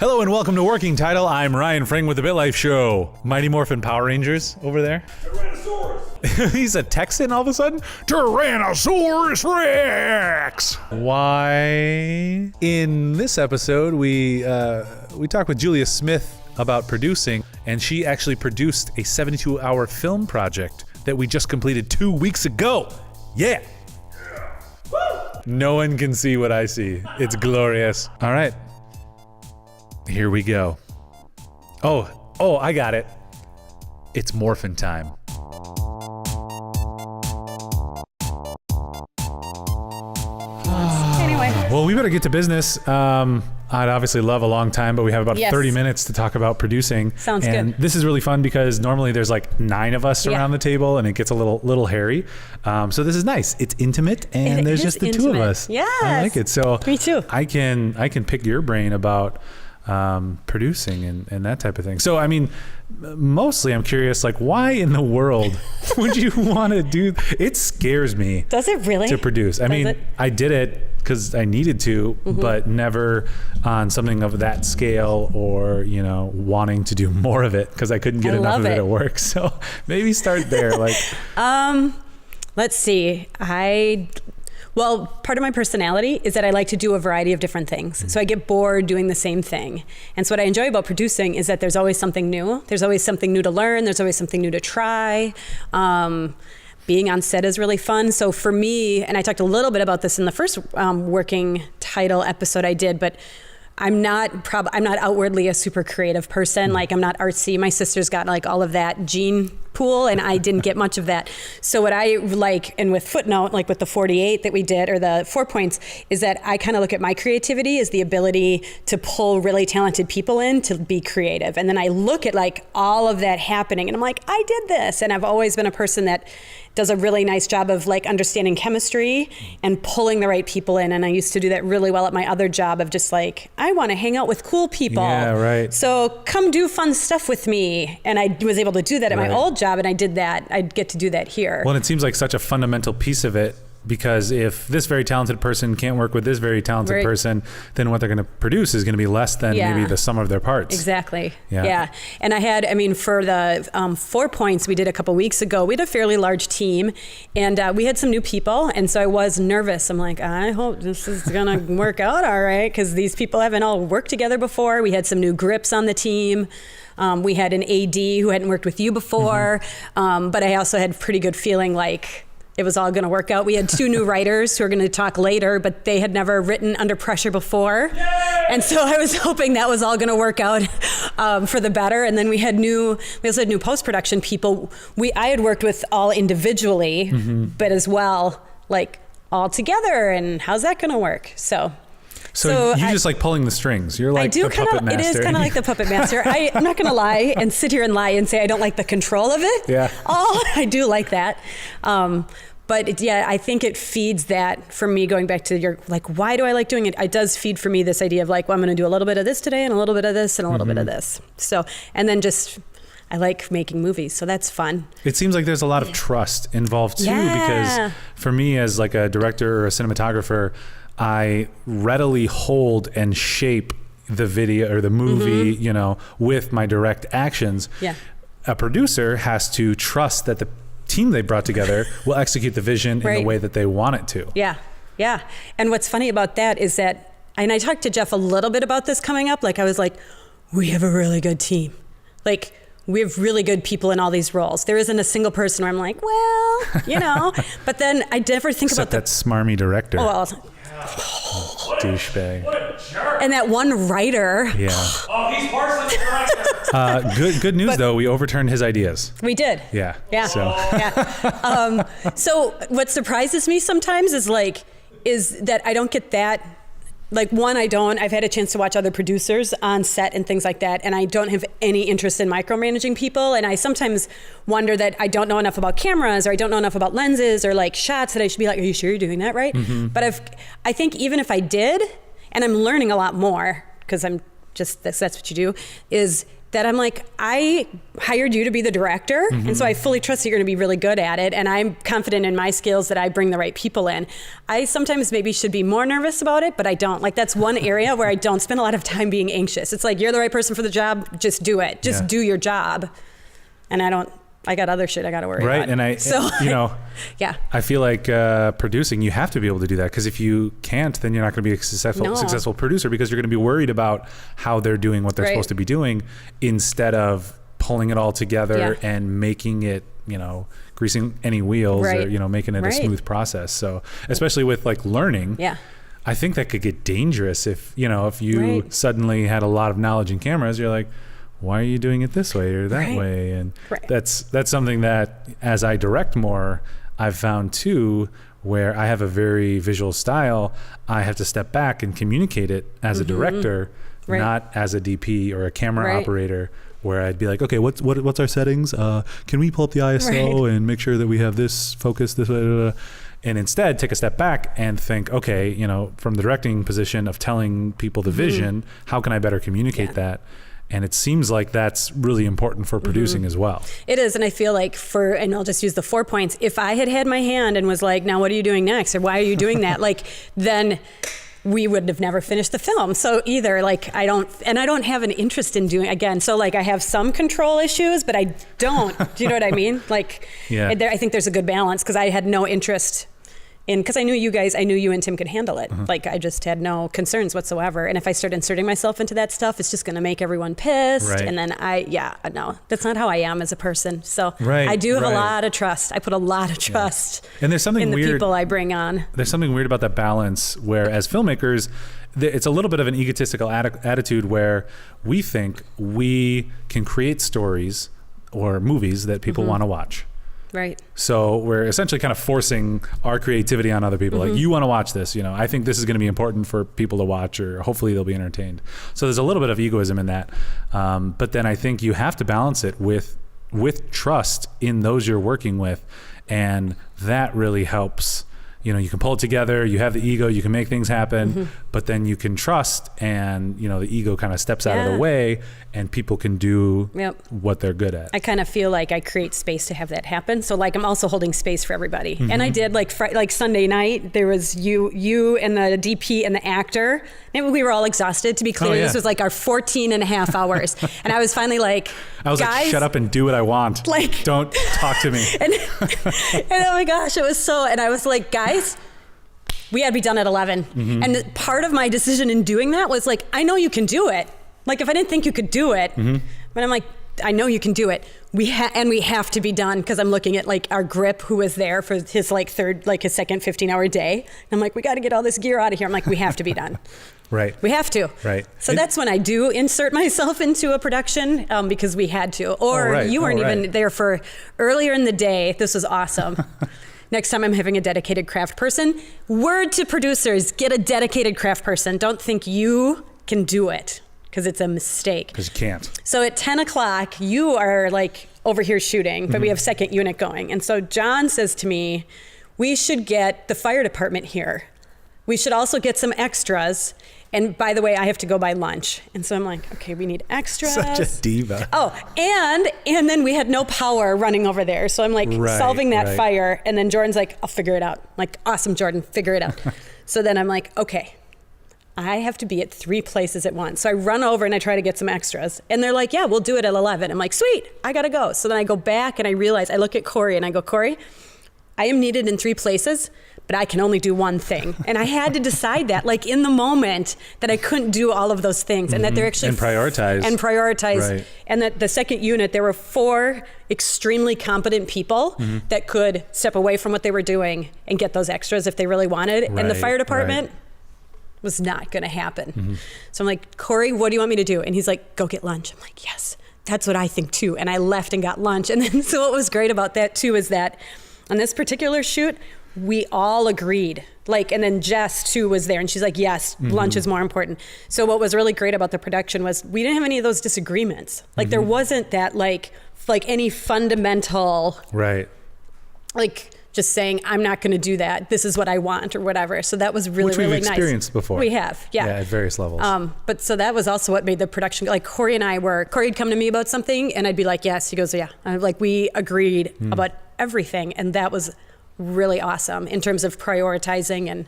Hello and welcome to Working Title. I'm Ryan Fring with the BitLife Show. Mighty Morphin Power Rangers over there. Tyrannosaurus. He's a Texan all of a sudden? Tyrannosaurus Rex! Why? In this episode, we talked with Julia Smith about producing, and she actually produced a 72-hour film project that we just completed 2 weeks ago. Yeah! No one can see what I see. It's glorious. All right. Here we go. Oh, I got it. It's morphin' time. Anyway. Well, we better get to business. I'd obviously love a long time, but we have about 30 minutes to talk about producing. Sounds and good. This is really fun because normally there's like 9 of us around the table and it gets a little hairy. So this is nice. It's intimate and there's just the two of us. Yes. I like it. So me too. I can pick your brain about producing and that type of thing. So, I mean, mostly I'm curious, like, why in the world would you want to do? It scares me. Does it really? To produce. I mean, I did it because I needed to, but never on something of that scale or, wanting to do more of it because I couldn't get enough of it at work. So maybe start there. Like, let's see. Well, part of my personality is that I like to do a variety of different things. So I get bored doing the same thing. And so what I enjoy about producing is that there's always something new. There's always something new to learn. There's always something new to try. Being on set is really fun. So for me, and I talked a little bit about this in the first Working Title episode I did, but I'm not outwardly a super creative person. Like, I'm not artsy. My sister's got like all of that gene pool and I didn't get much of that. So what I like, and with Footnote, like with the 48 that we did, or the 4 points, is that I kind of look at my creativity as the ability to pull really talented people in to be creative. And then I look at like all of that happening and I'm like, I did this. And I've always been a person that does a really nice job of like understanding chemistry and pulling the right people in. And I used to do that really well at my other job of just like, I want to hang out with cool people. Yeah, right. So come do fun stuff with me. And I was able to do that at my old job, and I did that. I'd get to do that here. Well, it seems like such a fundamental piece of it, because if this very talented person can't work with this very talented person, then what they're going to produce is going to be less than maybe the sum of their parts. Exactly. Yeah. And for the 4 points we did a couple weeks ago, we had a fairly large team, and we had some new people. And so I was nervous. I'm like, I hope this is going to work out all right, because these people haven't all worked together before. We had some new grips on the team. We had an AD who hadn't worked with you before. But I also had pretty good feeling like it was all going to work out. We had 2 new writers who are going to talk later, but they had never written under pressure before. Yay! And so I was hoping that was all going to work out for the better. And then we also had new post-production people. I had worked with all individually, but as well, like all together. And how's that going to work? So you just like pulling the strings. You're like the puppet master. It is kind of like the puppet master. I'm not going to lie and sit here and lie and say I don't like the control of it. Yeah. I do like that. But I think it feeds that for me, going back to your, like, why do I like doing it? It does feed for me this idea of like, well, I'm going to do a little bit of this today and a little bit of this and a little bit of this. So, and then I like making movies, so that's fun. It seems like there's a lot of trust involved too, because for me as like a director or a cinematographer, I readily hold and shape the video or the movie, with my direct actions. Yeah. A producer has to trust that the team they brought together will execute the vision in the way that they want it to. Yeah. Yeah. And what's funny about that is that, and I talked to Jeff a little bit about this coming up, like I was like, we have a really good team. Like, we have really good people in all these roles. There isn't a single person where I'm like, well, but then I never think about that smarmy director. Douchebag. What a jerk. And that one writer. Yeah. Oh, he's worse than the director. Good news though, we overturned his ideas. We did. Yeah. Yeah. So what surprises me sometimes is that I don't get that. Like, one, I've had a chance to watch other producers on set and things like that, and I don't have any interest in micromanaging people. And I sometimes wonder that I don't know enough about cameras, or I don't know enough about lenses or like shots, that I should be like, are you sure you're doing that right? But I think even if I did, and I'm learning a lot more because I'm just that's what you do, is that I'm like, I hired you to be the director, and so I fully trust that you're going to be really good at it, and I'm confident in my skills that I bring the right people in. I sometimes maybe should be more nervous about it, but I don't. Like, that's one area where I don't spend a lot of time being anxious. It's like, you're the right person for the job, just do it. Just do your job. And I got other shit I got to worry about. Right, and yeah. I feel like producing, you have to be able to do that, because if you can't, then you're not going to be a successful producer, because you're going to be worried about how they're doing what they're supposed to be doing, instead of pulling it all together and making it, greasing any wheels or, making it a smooth process. So especially with like learning, I think that could get dangerous if you suddenly had a lot of knowledge in cameras, you're like, why are you doing it this way or that way? And that's something that, as I direct more, I've found too, where I have a very visual style, I have to step back and communicate it as a director, not as a DP or a camera operator, where I'd be like, okay, what's our settings? Can we pull up the ISO and make sure that we have this focus this way? And instead take a step back and think, okay, from the directing position of telling people the vision, how can I better communicate that? And it seems like that's really important for producing as well. It is. And I feel like and I'll just use the 4 points. If I had my hand and was like, now what are you doing next? Or why are you doing that? Then we would have never finished the film. So either I don't have an interest in doing, again, so I have some control issues, but I don't. Do you know what I mean? I think there's a good balance, because I had no interest because I knew you and Tim could handle it. I just had no concerns whatsoever. And if I start inserting myself into that stuff, it's just going to make everyone pissed. Right. And then no, that's not how I am as a person. So I do have a lot of trust. I put a lot of trust and there's something in the weird, people I bring on. There's something weird about that balance, where as filmmakers, it's a little bit of an egotistical attitude where we think we can create stories or movies that people want to watch. Right. So we're essentially kind of forcing our creativity on other people. Like, you want to watch this, I think this is going to be important for people to watch, or hopefully they'll be entertained. So there's a little bit of egoism in that. But then I think you have to balance it with trust in those you're working with. And that really helps. You can pull it together, you have the ego, you can make things happen, but then you can trust, and, the ego kind of steps out of the way, and people can do what they're good at. I kind of feel like I create space to have that happen. So I'm also holding space for everybody. And I did like Sunday night, there was you and the DP and the actor. And we were all exhausted, to be clear. This was our 14 and a half hours. And I was finally guys, shut up and do what I want. Don't talk to me. and oh my gosh, it was so, and I was like, guys, we had to be done at 11. And part of my decision in doing that was I know you can do it. If I didn't think you could do it, but I'm like, I know you can do it. We have to be done, because I'm looking at our grip, who was there for his his second 15-hour day. And I'm like, we got to get all this gear out of here. I'm like, we have to be done. Right. We have to. Right. So that's when I do insert myself into a production, because we had to. Or you weren't even there for earlier in the day. This was awesome. Next time I'm having a dedicated craft person. Word to producers, get a dedicated craft person. Don't think you can do it, because it's a mistake. Because you can't. So at 10 o'clock, you are over here shooting, but we have second unit going. And so John says to me, we should get the fire department here. We should also get some extras. And by the way, I have to go buy lunch. And so I'm like, okay, we need extras. Such a diva. Oh, and then we had no power running over there. So I'm solving that fire. And then Jordan's like, I'll figure it out. I'm like, awesome, Jordan, figure it out. So then I'm like, okay, I have to be at 3 places at once. So I run over and I try to get some extras. And they're like, yeah, we'll do it at 11. I'm like, sweet, I gotta go. So then I go back and I realize, I look at Corey and I go, Corey, I am needed in 3 places, but I can only do one thing. And I had to decide that, in the moment, that I couldn't do all of those things, and that they're actually... And prioritize. Right. And that the second unit, there were 4 extremely competent people that could step away from what they were doing and get those extras if they really wanted. And the fire department was not going to happen. So I'm like, Corey, what do you want me to do? And he's like, go get lunch. I'm like, yes, that's what I think too. And I left and got lunch. And then, so what was great about that too is that on this particular shoot, we all agreed. And then Jess too was there, and she's like, yes, lunch is more important. So what was really great about the production was we didn't have any of those disagreements. There wasn't that any fundamental just saying, I'm not going to do that. This is what I want or whatever. So that was really, Which we've really nice. experienced before. We have, yeah. Yeah, at various levels. But so that was also what made the production, like Corey would come to me about something and I'd be like, yes. He goes, yeah. Like we agreed about everything. And that was really awesome in terms of prioritizing and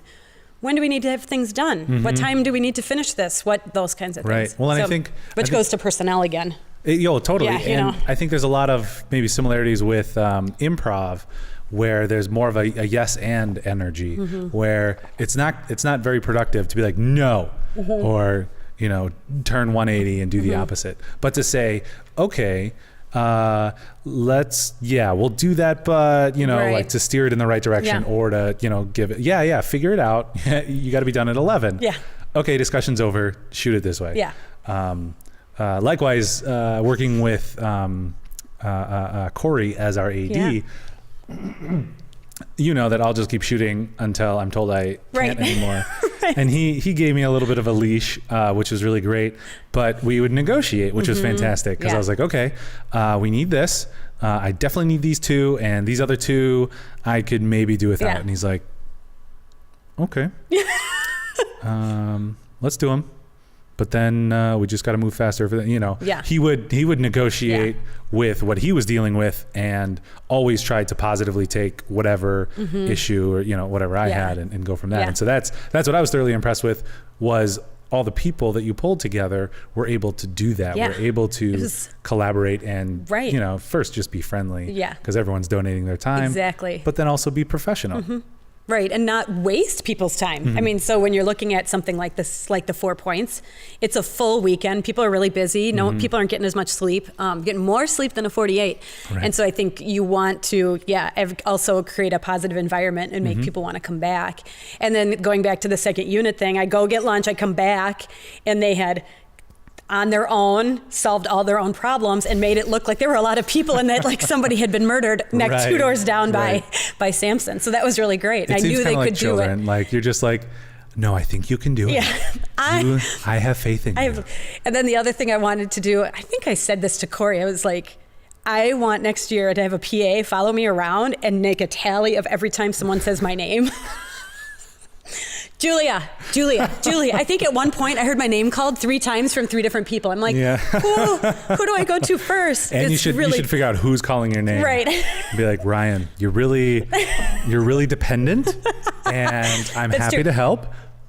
when do we need to have things done? What time do we need to finish this? Those kinds of things. Right. Well, and I think... Which goes to personnel again. Totally. Yeah, and I think there's a lot of maybe similarities with improv where there's more of a yes and energy where it's not very productive to be like, no, or, turn 180 and do the opposite. But to say, okay, we'll do that, but like to steer it in the right direction or to, give it, figure it out. You got to be done at 11. Yeah. Okay. Discussion's over. Shoot it this way. Yeah. Likewise, working with Corey as our AD, that I'll just keep shooting until I'm told I can't anymore. Right. And he gave me a little bit of a leash, which was really great. But we would negotiate, which was fantastic because I was like, okay, we need this. I definitely need these two, and these other two I could maybe do without. And he's like, okay, let's do them. But then we just got to move faster. He would negotiate with what he was dealing with and always tried to positively take whatever issue or whatever I had and go from that. And so that's what I was thoroughly impressed with was all the people that you pulled together were able to do that. Were able to collaborate and first just be friendly. Because everyone's donating their time. Exactly. But then also be professional. Right, and not waste people's time. I mean, so when you're looking at something like this, like the 4 Points, it's a full weekend. People are really busy. People aren't getting as much sleep, getting more sleep than a 48. Right. And so I think you want to, also create a positive environment and make people want to come back. And then going back to the second unit thing, I go get lunch, I come back, and they had on their own solved all their own problems and made it look like there were a lot of people and that like somebody had been murdered next 2 doors down by Samson. So that was really great. I knew they could children. Do it. Like you're just like, no, I think you can do it. Yeah. I have faith in you. And then the other thing I wanted to do, I think I said this to Corey, I was like, I want next year to have a PA follow me around and make a tally of every time someone says my name. Julia. I think at one point I heard my name called 3 times from 3 different people. I'm like, who do I go to first? And you should figure out who's calling your name. Right. Be like, Ryan, you're really dependent and I'm happy to help.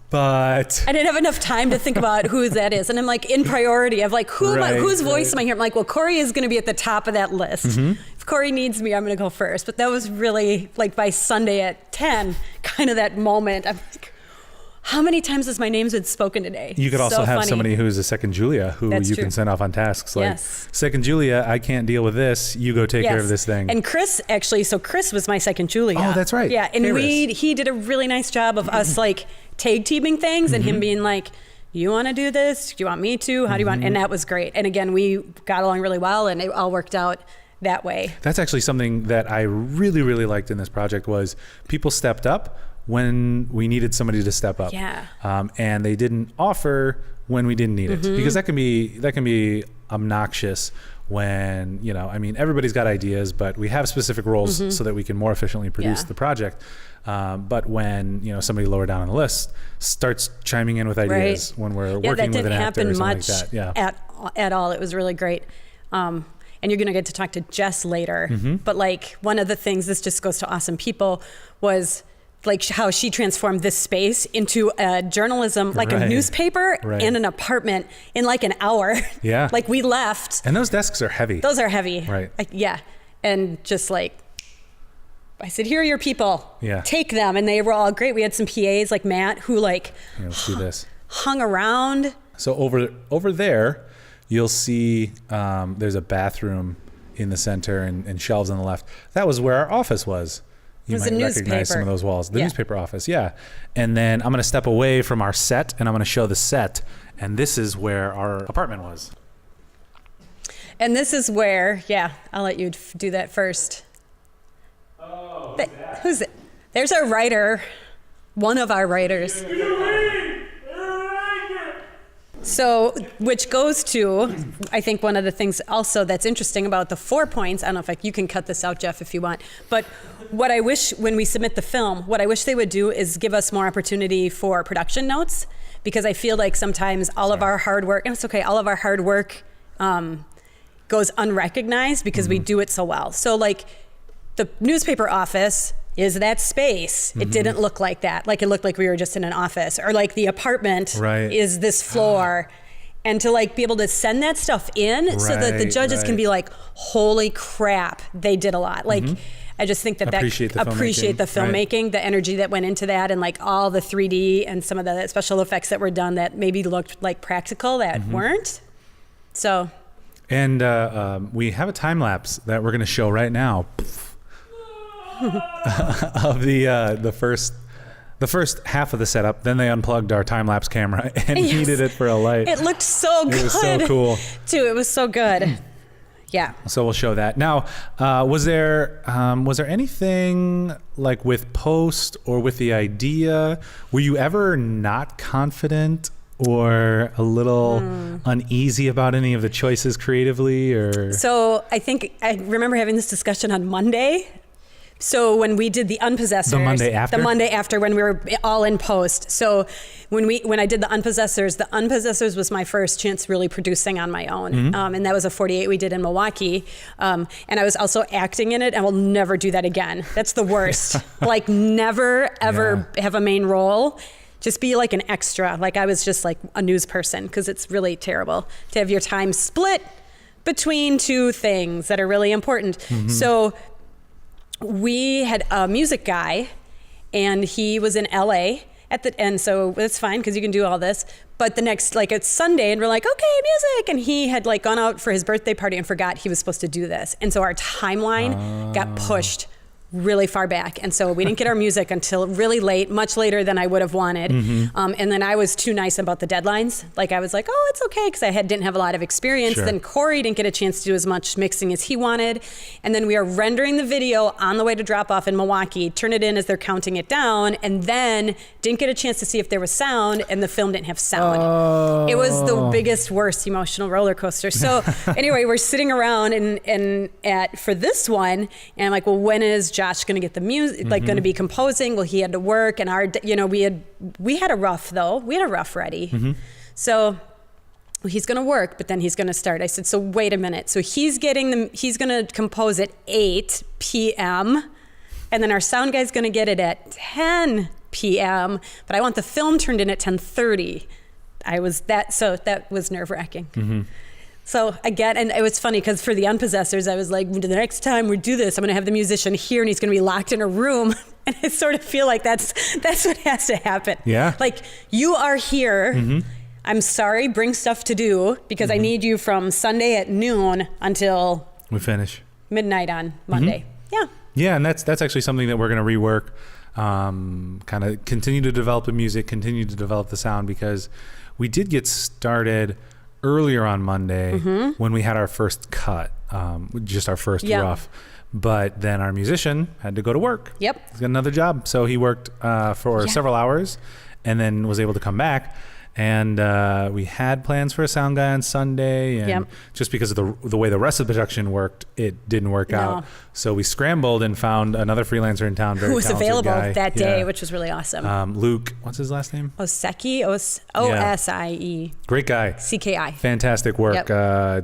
But I didn't have enough time to think about who that is. And I'm like in priority of like, whose voice am I hearing? I'm like, well, Corey is going to be at the top of that list. If Corey needs me, I'm going to go first. But that was really like by Sunday at 10, kind of that moment. I'm like, how many times has my name been spoken today? You could also have somebody who's a second Julia who can send off on tasks. Like, second Julia, I can't deal with this. You go take care of this thing. And Chris, actually, Chris was my second Julia. Oh, that's right. Yeah, and he did a really nice job of us like tag teaming things and him being like, you want to do this? Do you want me to? How do you want? And that was great. And again, we got along really well and it all worked out that way. That's actually something that I really, really liked in this project was people stepped up when we needed somebody to step up. Yeah. And they didn't offer when we didn't need it. Because that can be obnoxious when, everybody's got ideas, but we have specific roles so that we can more efficiently produce the project. But when, somebody lower down on the list starts chiming in with ideas when we're working with an actor or something like that. Yeah. At all. It was really great. And you're going to get to talk to Jess later. But like one of the things, this just goes to awesome people, was like how she transformed this space into a journalism, like a newspaper and an apartment in like an hour. Yeah. Like we left. And those desks are heavy. Those are heavy. Right. Yeah. And just like, I said, here are your people. Yeah. Take them. And they were all great. We had some PAs like Matt who like let's do this. Hung around. So over there, you'll see there's a bathroom in the center and shelves on the left. That was where our office was. You might recognize some of those walls. The newspaper office, yeah. And then I'm going to step away from our set, and I'm going to show the set. And this is where our apartment was. And this is where, I'll let you do that first. Oh, who's it? There's our writer, one of our writers. So, which goes to, I think one of the things also that's interesting about the 4 points, I don't know if you can cut this out, Jeff, if you want, but what I wish when we submit the film, what I wish they would do is give us more opportunity for production notes, because I feel like sometimes all of our hard work, and it's okay, all of our hard work goes unrecognized because we do it so well. So like the newspaper office is that space. It didn't look like that. Like it looked like we were just in an office, or like the apartment is this floor. And to like be able to send that stuff in so that the judges can be like, holy crap, they did a lot. Like, I just think that appreciate the filmmaking, the energy that went into that, and like all the 3D and some of the special effects that were done that maybe looked like practical that weren't. So. And we have a time lapse that we're going to show right now of the first half of the setup. Then they unplugged our time lapse camera and heated it for a light. It looked so good. It was so cool. Too. It was so good. Yeah. So we'll show that. Now, was there anything like with post or with the idea? Were you ever not confident or a little uneasy about any of the choices creatively? Or so I think I remember having this discussion on Monday. So when we did the Unpossessors, the Monday after when we were all in post. So when I did the Unpossessors was my first chance really producing on my own. And that was a 48 we did in Milwaukee. And I was also acting in it, and will never do that again. That's the worst. Like never ever have a main role. Just be like an extra. Like I was just like a news person, because it's really terrible to have your time split between two things that are really important. So we had a music guy, and he was in LA and so it's fine because you can do all this. But the next, like it's Sunday, and we're like, okay, music. And he had like gone out for his birthday party and forgot he was supposed to do this. And so our timeline got pushed really far back. And so we didn't get our music until really late, much later than I would have wanted. And then I was too nice about the deadlines. Like I was like, oh, it's okay, because I didn't have a lot of experience. Then Corey didn't get a chance to do as much mixing as he wanted. And then we are rendering the video on the way to drop off in Milwaukee, turn it in as they're counting it down, and then didn't get a chance to see if there was sound, and the film didn't have sound. It was the biggest, worst emotional roller coaster. So anyway, we're sitting around for this one, and I'm like, well, when is Josh going to get the music, like going to be composing? Well, he had to work, and we had a rough ready. So he's going to work, but then he's going to start. I said, so wait a minute. So he's going to compose at 8 p.m. and then our sound guy's going to get it at 10 p.m. But I want the film turned in at 10:30. So that was nerve-wracking. So again, and it was funny because for the Unpossessors, I was like, the next time we do this, I'm going to have the musician here, and he's going to be locked in a room. And I sort of feel like that's what has to happen. Yeah. Like, you are here. I'm sorry, bring stuff to do, because I need you from Sunday at noon until we finish midnight on Monday. Yeah. Yeah, and that's actually something that we're going to rework. Kind of continue to develop the music, continue to develop the sound, because we did get started earlier on Monday when we had our first cut, just our first rough. But then our musician had to go to work. He's got another job. So he worked for several hours and then was able to come back. And we had plans for a sound guy on Sunday. And just because of the way the rest of the production worked, it didn't work out. So we scrambled and found another freelancer in town, who was available that day, which was really awesome. Luke, what's his last name? Oseki, O-S-I-E. Great guy. C-K-I. Fantastic work.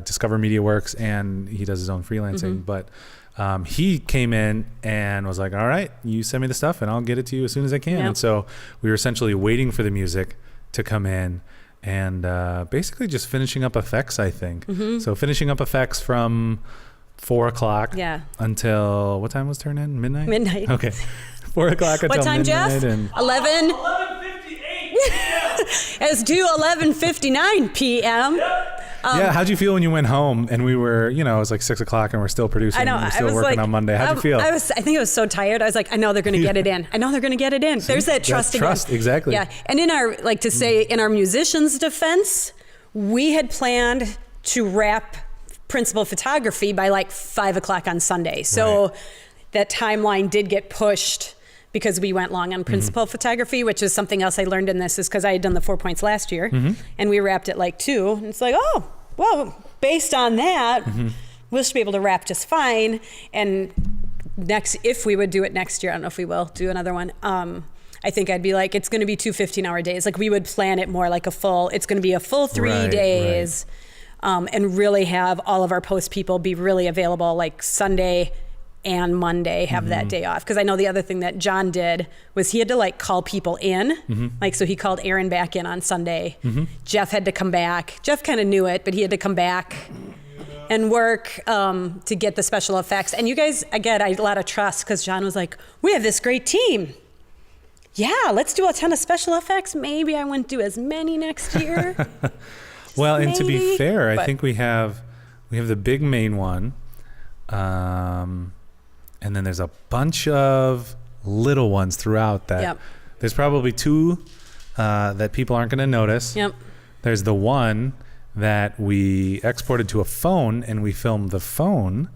Discover Media Works, and he does his own freelancing. But he came in and was like, all right, you send me the stuff and I'll get it to you as soon as I can. And so we were essentially waiting for the music to come in and basically just finishing up effects, I think. So finishing up effects from 4 o'clock until, what time was turn in? Midnight? Midnight. Okay. 4 o'clock until what time, midnight. Jeff? And 11:58. It's due 11:59 p.m. How'd you feel when you went home and we were, it was like 6 o'clock and we're still producing? I know. We're still working on Monday. How'd you feel? I think I was so tired. I was like, I know they're going to get it in. I know they're going to get it in. There's that trust again. Trust, exactly. Yeah. And in our, in our musicians' defense, we had planned to wrap principal photography by 5 o'clock on Sunday. So that timeline did get pushed because we went long on principal photography, which is something else I learned in this, is because I had done the 4 points last year and we wrapped at like 2. And it's like, oh, well, based on that, we should be able to wrap just fine. And if we would do it next year, I don't know if we will do another one. I think I'd be like, it's going to be 2 15-hour days. Like we would plan it more like it's going to be a full 3 days. And really have all of our post people be really available, like Sunday and Monday have that day off. Because I know the other thing that John did was he had to like call people in. Like, so he called Aaron back in on Sunday. Jeff had to come back. Jeff kind of knew it, but he had to come back and work to get the special effects. And you guys, again, I had a lot of trust because John was like, we have this great team. Yeah, let's do a ton of special effects. Maybe I wouldn't do as many next year. Well, and to be Maybe, fair, I but- think we have the big main one, and then there's a bunch of little ones throughout that. Yep. There's probably 2 that people aren't going to notice. Yep. There's the one that we exported to a phone and we filmed the phone,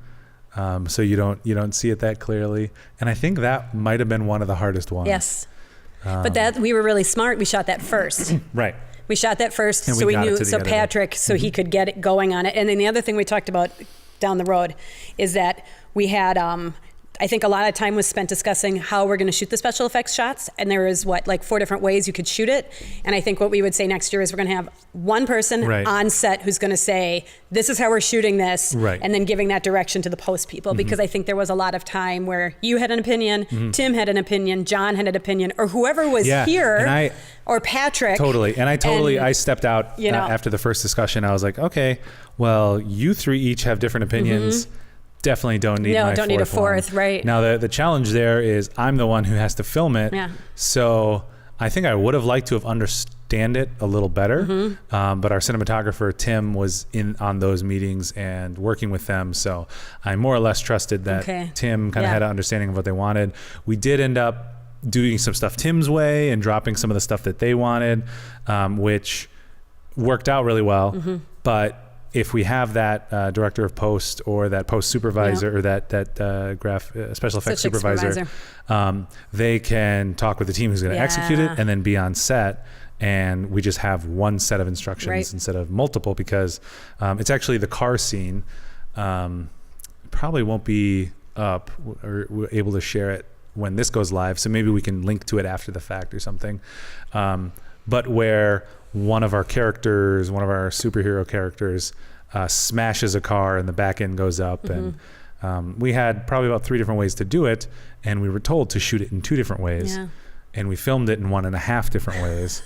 so you don't see it that clearly. And I think that might have been one of the hardest ones. Yes. But that we were really smart. We shot that first. Right. We shot that first, And so we we got it knew, to the so editor. Patrick, so he could get it going on it. And then the other thing we talked about down the road is that we had, I think a lot of time was spent discussing how we're going to shoot the special effects shots. And there is like 4 different ways you could shoot it. And I think what we would say next year is we're going to have one person Right. on set who's going to say, this is how we're shooting this. Right. And then giving that direction to the post people. Because I think there was a lot of time where you had an opinion, Tim had an opinion, John had an opinion, or whoever was Yeah, here, and or Patrick. Totally. And I stepped out you know. after the first discussion. I was like, okay, well, you 3 each have different opinions. Definitely don't need No, my don't need a fourth fourth, one. right. Now, the challenge there is I'm the one who has to film it. Yeah. So I think I would have liked to have understand it a little better. But our cinematographer, Tim, was in on those meetings and working with them. So I more or less trusted that Okay. Tim kind of Yeah. had an understanding of what they wanted. We did end up doing some stuff Tim's way and dropping some of the stuff that they wanted, which worked out really well. But if we have that director of post or that post supervisor or that special effects Such supervisor, they can talk with the team who's going to execute it Yeah. and then be on set. And we just have one set of instructions Right. instead of multiple because it's actually the car scene. Probably won't be up or we're able to share it when this goes live. So maybe we can link to it after the fact or something. But where one of our superhero characters smashes a car and the back end goes up. And we had probably about 3 different ways to do it. And we were told to shoot it in 2 different ways. Yeah. And we filmed it in 1.5 different ways.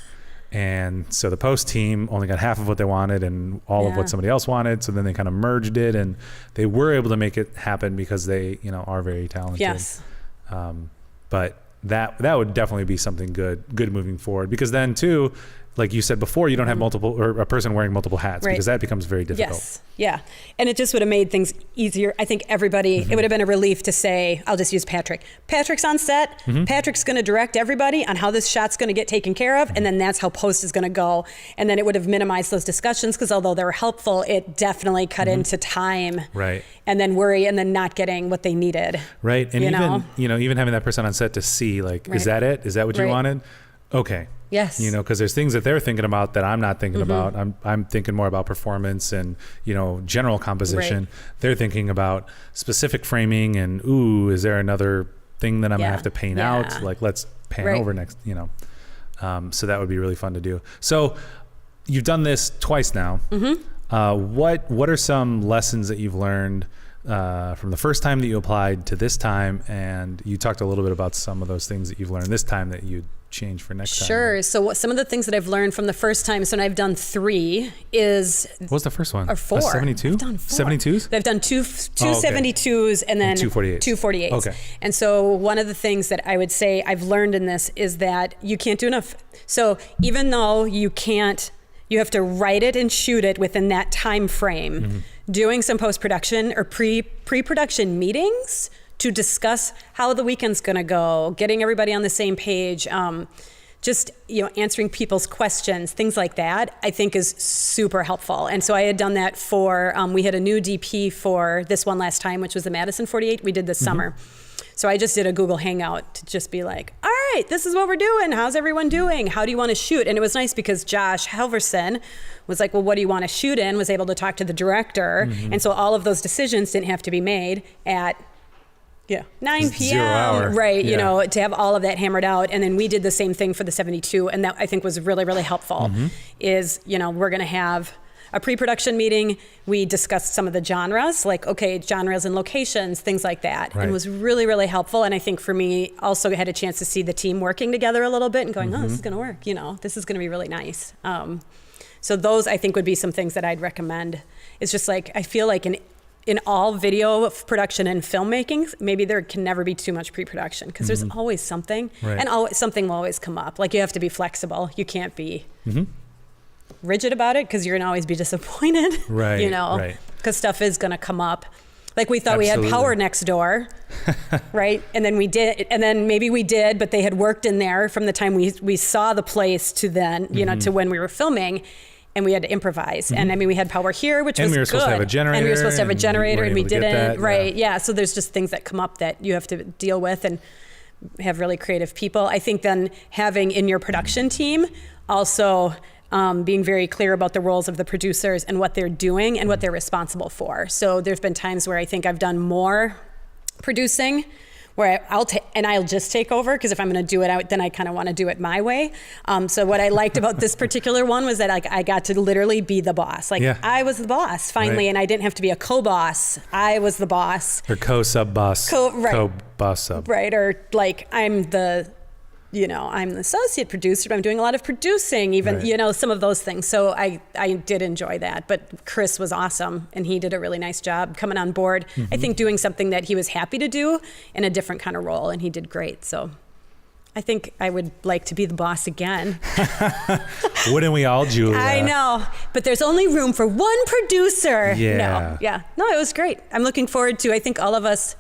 And so the post team only got half of what they wanted and all of Yeah. what somebody else wanted. So then they kind of merged it and they were able to make it happen because they, are very talented. Yes. But that would definitely be something good moving forward because then too, like you said before, you don't have multiple or a person wearing multiple hats Right. because that becomes very difficult. Yes. Yeah. And it just would have made things easier. I think everybody, it would have been a relief to say, I'll just use Patrick. Patrick's on set. Patrick's going to direct everybody on how this shot's going to get taken care of. And then that's how post is going to go. And then it would have minimized those discussions because although they were helpful, it definitely cut into time. Right. And then worry and then not getting what they needed. Right. And You even, know? even having that person on set to see like, Right. is that it? Is that what you Right. wanted? Okay. Yes. Because there's things that they're thinking about that I'm not thinking about. I'm thinking more about performance and, general composition. Right. They're thinking about specific framing and, is there another thing that I'm gonna Yeah. have to paint Yeah. out? Like, let's pan Right. over next, so that would be really fun to do. So you've done this twice now. What are some lessons that you've learned from the first time that you applied to this time? And you talked a little bit about some of those things that you've learned this time that you'd change for next time. Sure. So some of the things that I've learned from the first time, so I've done 3, is What was the first one? or 4. A 72? I've done 4. 72s? I've done two okay. 72s and then 248s. 248s. Okay. And so one of the things that I would say I've learned in this is that you can't do enough. So even though you have to write it and shoot it within that time frame, doing some post-production or pre-production meetings to discuss how the weekend's going to go, getting everybody on the same page, just answering people's questions, things like that, I think is super helpful. And so I had done that for, we had a new DP for this one last time, which was the Madison 48 we did this summer. So I just did a Google Hangout to just be like, all right, this is what we're doing. How's everyone doing? How do you want to shoot? And it was nice because Josh Halverson was like, well, what do you want to shoot in? Was able to talk to the director. And so all of those decisions didn't have to be made at 9 p.m. 0 hour. Right, Yeah. you know, to have all of that hammered out. And then we did the same thing for the 72. And that I think was really, really helpful is, you know, we're going to have a pre-production meeting. We discussed some of the genres, like, okay, genres and locations, things like that. Right. And it was really, really helpful. And I think for me, also had a chance to see the team working together a little bit and going, oh, this is going to work. You know, this is going to be really nice. So those, I think, would be some things that I'd recommend. It's just like, I feel like in all video production and filmmaking, maybe there can never be too much pre-production because there's always something. Right. And something will always come up. Like, you have to be flexible. You can't be rigid about it because you're going to always be disappointed. Right, You know, right. because stuff is going to come up. Like, we thought we Absolutely. had Power Next Door, right? And then we did, and then maybe we did, but they had worked in there from the time we saw the place to then, you know, to when we were filming. And we had to improvise. And I mean, we had Power here, which And was we were good. supposed to have a generator, And we were supposed to have a and we generator, weren't and we able to get didn't. that, Right. yeah. Yeah. So there's just things that come up that you have to deal with and have really creative people. I think then having in your production team also being very clear about the roles of the producers and what they're doing and what they're responsible for. So there's been times where I think I've done more producing where I'll just take over because if I'm going to do it, then I kind of want to do it my way. So what I liked about this particular one was that I got to literally be the boss. Like, Yeah. I was the boss finally, Right. and I didn't have to be a co-boss. I was the boss, Or co-sub boss. Right. Co-boss sub. right? Or like I'm the associate producer, but I'm doing a lot of producing, even, Right. you know, some of those things. So I did enjoy that. But Chris was awesome, and he did a really nice job coming on board. I think doing something that he was happy to do in a different kind of role, and he did great. So I think I would like to be the boss again. Wouldn't we all, Julia? I know, but there's only room for one producer. Yeah. No, it was great. I'm looking forward to, I think all of us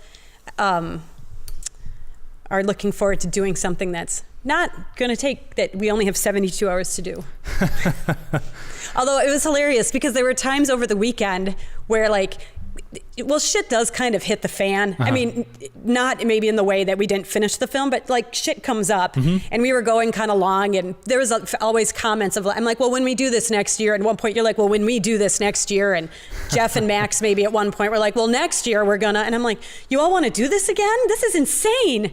are looking forward to doing something that's not going to take, that we only have 72 hours to do. Although it was hilarious because there were times over the weekend where like, well, shit does kind of hit the fan. I mean, not maybe in the way that we didn't finish the film, but like shit comes up and we were going kind of long and there was always comments of, I'm like, well, when we do this next year, and at one point you're like, well, when we do this next year, and Jeff and Max maybe at one point were like, well, next year we're gonna, and I'm like, you all want to do this again? This is insane.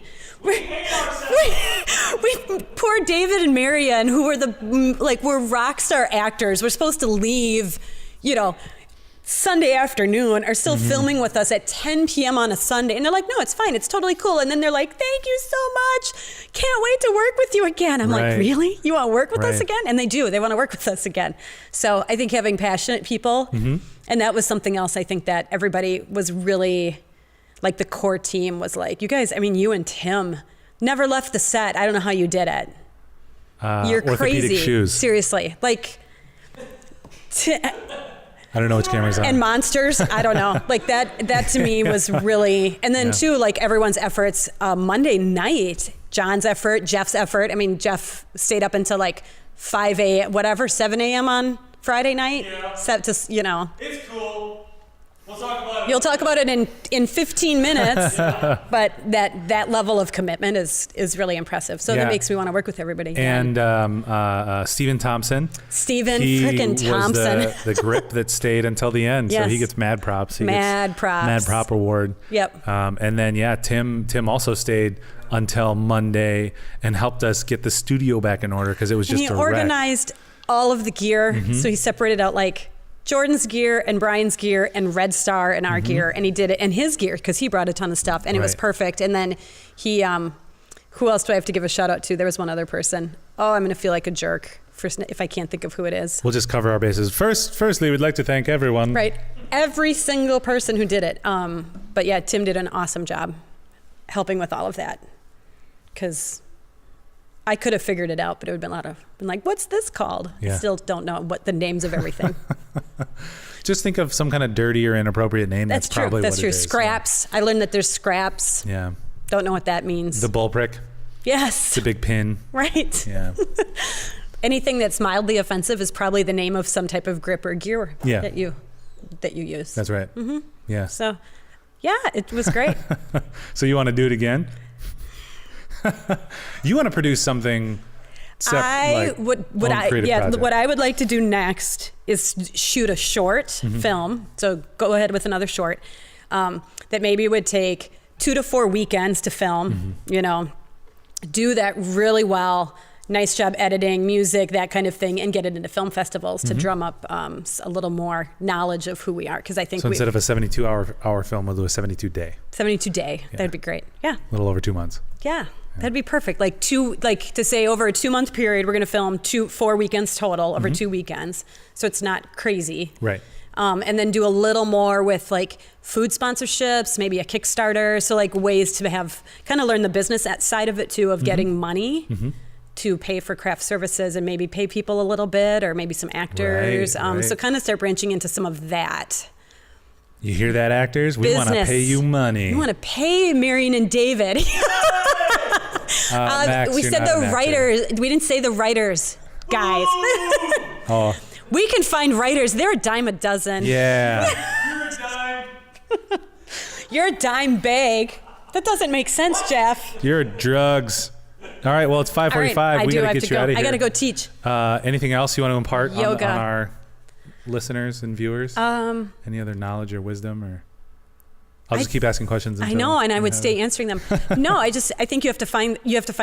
We poor David and Marianne, who were were rock star actors. We're supposed to leave, you know, Sunday afternoon, are still filming with us at 10 p.m. on a Sunday. And they're like, no, it's fine. It's totally cool. And then they're like, thank you so much. Can't wait to work with you again. I'm Right. like, really? You want to work with us Right. again? And they do. They want to work with us again. So I think having passionate people, and that was something else I think that everybody was really, like the core team was like, you guys, I mean, you and Tim never left the set. I don't know how you did it. You're orthopedic crazy. shoes. Seriously. Like, I don't know which camera's on. and monsters, I don't know. Like that to me was really, and then too, like everyone's efforts, Monday night, John's effort, Jeff's effort. I mean, Jeff stayed up until like 5 a.m., whatever, 7 a.m. on Friday night. Yeah. Set to, you know. It's cool. We'll talk about it. You'll talk about it in 15 minutes, but that level of commitment is really impressive. So Yeah. that makes me want to work with everybody again. And Stephen Thompson. Stephen He frickin' was Thompson. the grip that stayed until the end. So Yes. he gets mad props. He Mad gets props. Mad prop award. Yep. And then, Tim also stayed until Monday and helped us get the studio back in order because it was And just he a wreck. organized all of the gear. So he separated out like Jordan's gear and Brian's gear and Red Star and our gear, and he did it, and his gear because he brought a ton of stuff, and it was Right. perfect. And then he, who else do I have to give a shout out to? There was one other person. Oh, I'm gonna feel like a jerk if I can't think of who it is. We'll just cover our bases. Firstly, we'd like to thank everyone. Right, every single person who did it. But yeah, Tim did an awesome job helping with all of that because I could have figured it out, but it would have been like, what's this called? Yeah. I still don't know what the names of everything. Just think of some kind of dirty or inappropriate name. That's true. Probably That's what true. it is. Scraps. I learned that there's scraps. Yeah. Don't know what that means. The bull prick. Yes. It's a big pin. Right. Yeah. Anything that's mildly offensive is probably the name of some type of grip or gear Yeah. that you use. That's right. Mm-hmm. Yeah. So Yeah, it was great. So you want to do it again? You want to produce something What I would like to do next is shoot a short film. So go ahead with another short that maybe would take 2 to 4 weekends to film. You know, do that really well. Nice job editing, music, that kind of thing, and get it into film festivals to drum up a little more knowledge of who we are. Because I think instead of a 72-hour film, we'll do a 72-day. 72-day. Yeah. That'd be great. Yeah. A little over 2 months. Yeah. That'd be perfect. Like to say over a 2-month period, we're going to film 4 weekends total over 2 weekends. So it's not crazy. Right. And then do a little more with like food sponsorships, maybe a Kickstarter. So like ways to have kind of learn the business side of it too, of getting money to pay for craft services and maybe pay people a little bit, or maybe some actors. Right. So kind of start branching into some of that. You hear that, actors? We want to pay you money. We want to pay Marion and David. Max, we said the writers. We didn't say the writers, guys. Oh. We can find writers. They're a dime a dozen. Yeah. You're a dime. You're a dime bag. That doesn't make sense, Jeff. You're drugs. All right, well, it's 5:45. All right, We got to get you out of here. I got to go teach. Anything else you want to impart on Yoga. our listeners and viewers? Any other knowledge or wisdom? Or I'll just keep asking questions. I know, and I would stay answering them. No, I think you have to find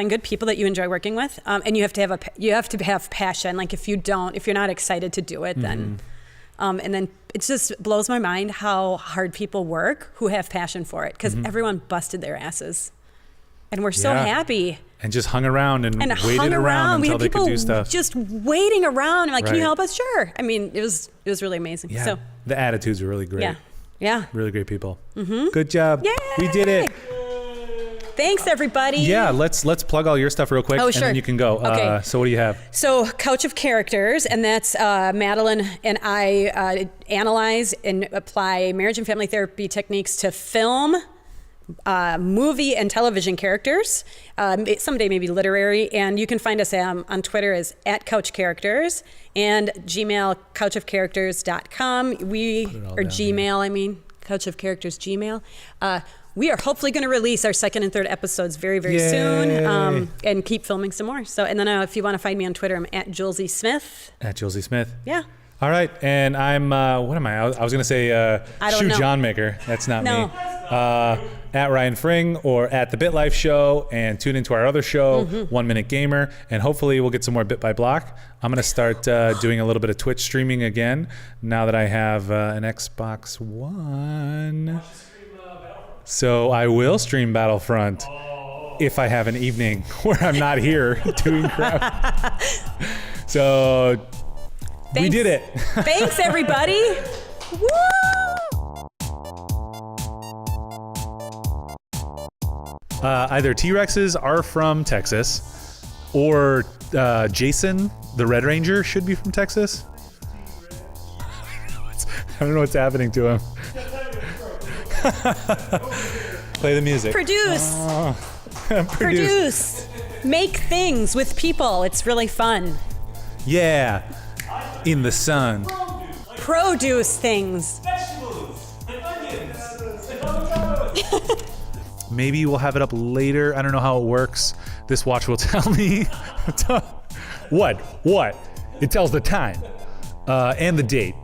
good people that you enjoy working with, and you have to have passion. Like if you're not excited to do it, then and then it just blows my mind how hard people work who have passion for it, because everyone busted their asses, and we're so happy. And just hung around and waited hung around until they could do stuff. Just waiting around. I'm like, can you Right. help us? Sure. I mean, it was really amazing. Yeah, So the attitudes are really great. yeah. Really great people. Good job. Yay! We did it. Thanks, everybody. Yeah, let's plug all your stuff real quick, Oh, and sure. then you can go. Okay. So what do you have? So Couch of Characters, and that's Madeline and I analyze and apply marriage and family therapy techniques to film, movie and television characters, someday maybe literary, and you can find us on Twitter as @CouchCharacters and Gmail, couchofcharacters.com. Or Gmail, I mean, Couch of Characters Gmail. We are hopefully going to release our 2nd and 3rd episodes very, very soon, and keep filming some more. So, and then if you want to find me on Twitter, I'm @Julesy Smith. @Julesy Smith. Yeah. All right, and I'm, what am I? I was going to say Shoe know. John Maker. That's not No. me. @Ryan Fring or @The Bit Life Show, and tune into our other show, 1 Minute Gamer, and hopefully we'll get some more Bit by Block. I'm going to start doing a little bit of Twitch streaming again now that I have an Xbox One. So I will stream Battlefront if I have an evening where I'm not here doing crap. So we did it. Thanks, everybody. Woo! Either T-Rexes are from Texas, or Jason, the Red Ranger, should be from Texas. I don't know what's happening to him. Play the music. Produce. Produce. Make things with people. It's really fun. Yeah. In the sun. Produce things. Vegetables and onions and avocados. Maybe we'll have it up later. I don't know how it works. This watch will tell me. What? It tells the time and the date.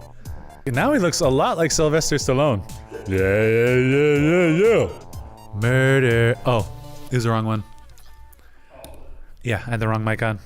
And now he looks a lot like Sylvester Stallone. Yeah. Murder. Oh, it was the wrong one. Yeah, I had the wrong mic on.